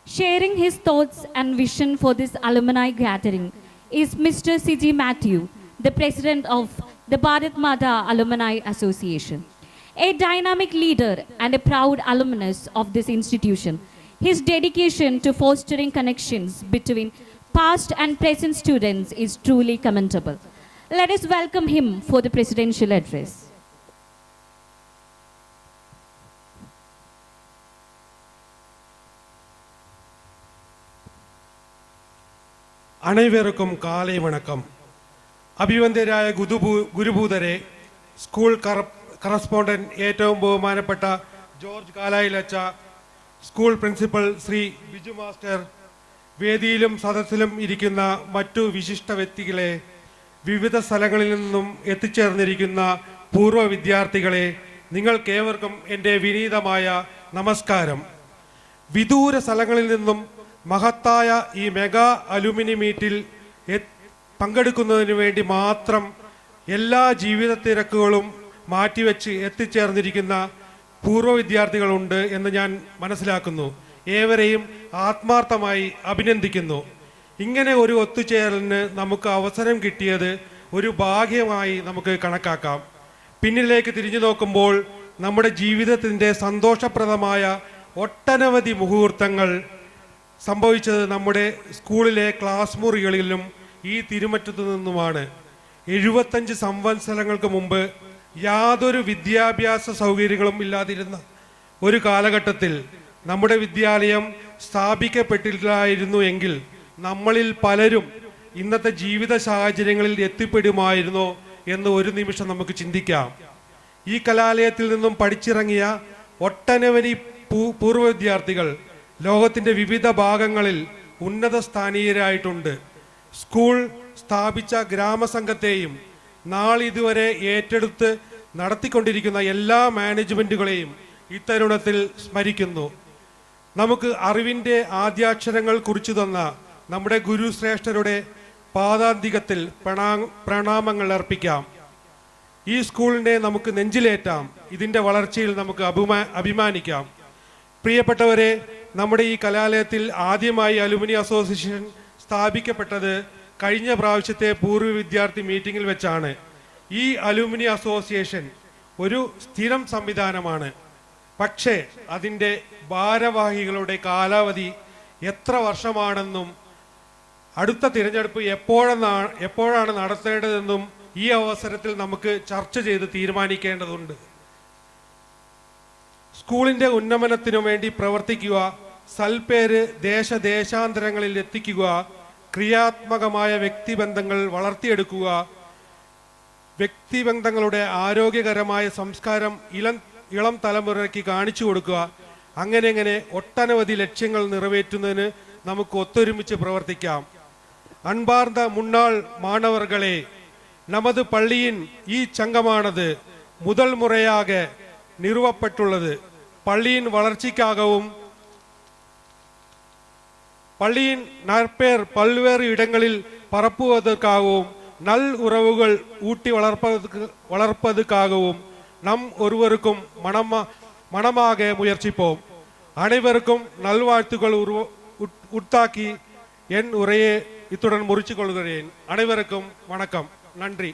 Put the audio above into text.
Sharing his thoughts and vision for this alumni gathering is Mr. C.G. Matthew, the president of the Bharat Mata Alumni Association. A dynamic leader and a proud alumnus of this institution, his dedication to fostering connections between past and present students is truly commendable. Let us welcome him for the presidential address. അനേവർക്കും കാലൈ വണക്കം. അഭിവന്ദ്യരായ ഗുരുഭൂതരെ, school correspondent ഏറ്റവും ബഹുമാനപ്പെട്ട George കാലായിലച്ച, school principal Shri Biju master, വേദിയിലും സദസ്സിലും ഇരിക്കുന്ന മറ്റു വിശിഷ്ട വ്യക്തികളെ, വിവിധ സ്ഥലങ്ങളിൽ നിന്നും എത്തിച്ചേർന്നിരിക്കുന്ന പൂർവ്വ വിദ്യാർത്ഥികളെ, നിങ്ങൾക്കേവർക്കും എൻ്റെ വിനീതമായ നമസ്കാരം. വിദൂര സ്ഥലങ്ങളിൽ നിന്നും മഹത്തായ ഈ മെഗാ അലുമിനി മീറ്റിൽ പങ്കെടുക്കുന്നതിന് വേണ്ടി മാത്രം എല്ലാ ജീവിത തിരക്കുകളും മാറ്റിവെച്ച് എത്തിച്ചേർന്നിരിക്കുന്ന പൂർവ്വ വിദ്യാർത്ഥികളുണ്ട് എന്ന് ഞാൻ മനസ്സിലാക്കുന്നു. ഏവരെയും ആത്മാർത്ഥമായി അഭിനന്ദിക്കുന്നു. ഇങ്ങനെ ഒരു ഒത്തുചേരലിന് നമുക്ക് അവസരം കിട്ടിയത് ഒരു ഭാഗ്യമായി നമുക്ക് കണക്കാക്കാം. പിന്നിലേക്ക് തിരിഞ്ഞു നോക്കുമ്പോൾ നമ്മുടെ ജീവിതത്തിൻ്റെ സന്തോഷപ്രദമായ ഒട്ടനവധി മുഹൂർത്തങ്ങൾ സംഭവിച്ചത് നമ്മുടെ സ്കൂളിലെ ക്ലാസ് മുറികളിലും ഈ തിരുമറ്റത്തു നിന്നുമാണ്. 75 സംവത്സരങ്ങൾക്ക് മുമ്പ് യാതൊരു വിദ്യാഭ്യാസ സൗകര്യങ്ങളും ഇല്ലാതിരുന്ന ഒരു കാലഘട്ടത്തിൽ നമ്മുടെ വിദ്യാലയം സ്ഥാപിക്കപ്പെട്ടില്ലായിരുന്നു എങ്കിൽ നമ്മളിൽ പലരും ഇന്നത്തെ ജീവിത സാഹചര്യങ്ങളിൽ എത്തിപ്പെടുമായിരുന്നോ എന്ന് ഒരു നിമിഷം നമുക്ക് ചിന്തിക്കാം. ഈ കലാലയത്തിൽ നിന്നും പഠിച്ചിറങ്ങിയ ഒട്ടനവധി പൂർവ്വ വിദ്യാർത്ഥികൾ ലോകത്തിൻ്റെ വിവിധ ഭാഗങ്ങളിൽ ഉന്നത സ്ഥാനീയരായിട്ടുണ്ട്. സ്കൂൾ സ്ഥാപിച്ച ഗ്രാമസംഘത്തെയും നാളിതുവരെ ഏറ്റെടുത്ത് നടത്തിക്കൊണ്ടിരിക്കുന്ന എല്ലാ മാനേജ്മെൻറ്റുകളെയും ഇത്തരുണത്തിൽ സ്മരിക്കുന്നു. നമുക്ക് അറിവിൻ്റെ ആദ്യാക്ഷരങ്ങൾ കുറിച്ചു തന്ന നമ്മുടെ ഗുരുശ്രേഷ്ഠരുടെ പാദാന്തികത്തിൽ പ്രണാമങ്ങൾ അർപ്പിക്കാം. ഈ സ്കൂളിനെ നമുക്ക് നെഞ്ചിലേറ്റാം. ഇതിൻ്റെ വളർച്ചയിൽ നമുക്ക് അഭിമാനിക്കാം. പ്രിയപ്പെട്ടവരെ, നമ്മുടെ ഈ കലാലയത്തിൽ ആദ്യമായി അലുമിനി അസോസിയേഷൻ സ്ഥാപിക്കപ്പെട്ടത് കഴിഞ്ഞ പ്രാവശ്യത്തെ പൂർവ്വ വിദ്യാർത്ഥി മീറ്റിങ്ങിൽ വെച്ചാണ്. ഈ അലുമിനി അസോസിയേഷൻ ഒരു സ്ഥിരം സംവിധാനമാണ്. പക്ഷേ അതിൻ്റെ ഭാരവാഹികളുടെ കാലാവധി എത്ര വർഷമാണെന്നും അടുത്ത തിരഞ്ഞെടുപ്പ് എപ്പോഴാണ് നടത്തേണ്ടതെന്നും ഈ അവസരത്തിൽ നമുക്ക് ചർച്ച ചെയ്ത് തീരുമാനിക്കേണ്ടതുണ്ട്. സ്കൂളിൻ്റെ ഉന്നമനത്തിനു വേണ്ടി പ്രവർത്തിക്കുക, സൽപ്പേര് ദേശാന്തരങ്ങളിൽ എത്തിക്കുക, ക്രിയാത്മകമായ വ്യക്തിബന്ധങ്ങൾ വളർത്തിയെടുക്കുക, വ്യക്തിബന്ധങ്ങളുടെ ആരോഗ്യകരമായ സംസ്കാരം ഇളം തലമുറയ്ക്ക് കാണിച്ചു കൊടുക്കുക, അങ്ങനെ ഒട്ടനവധി ലക്ഷ്യങ്ങൾ നിറവേറ്റുന്നതിന് നമുക്ക് ഒത്തൊരുമിച്ച് പ്രവർത്തിക്കാം. അൻപാർന്ന മുന്നാൾ മാണവർകളെ, நமது பள்ளியின் சங்கமானது முதல் முறையாக நிறுவப்பட்டுள்ளது. பள்ளியின் வளர்ச்சிக்காகவும் பள்ளியின் நற்பெயர் பல்வேறு இடங்களில் பரப்புவதற்காகவும் நல் உறவுகள் ஊட்டி வளர்ப்பதற்காகவும் நம் ஒருவருக்கும் மனமாக முயற்சிப்போம். அனைவருக்கும் நல்வாழ்த்துக்கள் உத்தாக்கி என் உரையை இத்துடன் முறிச்சு கொள்கிறேன். அனைவருக்கும் வணக்கம். நன்றி.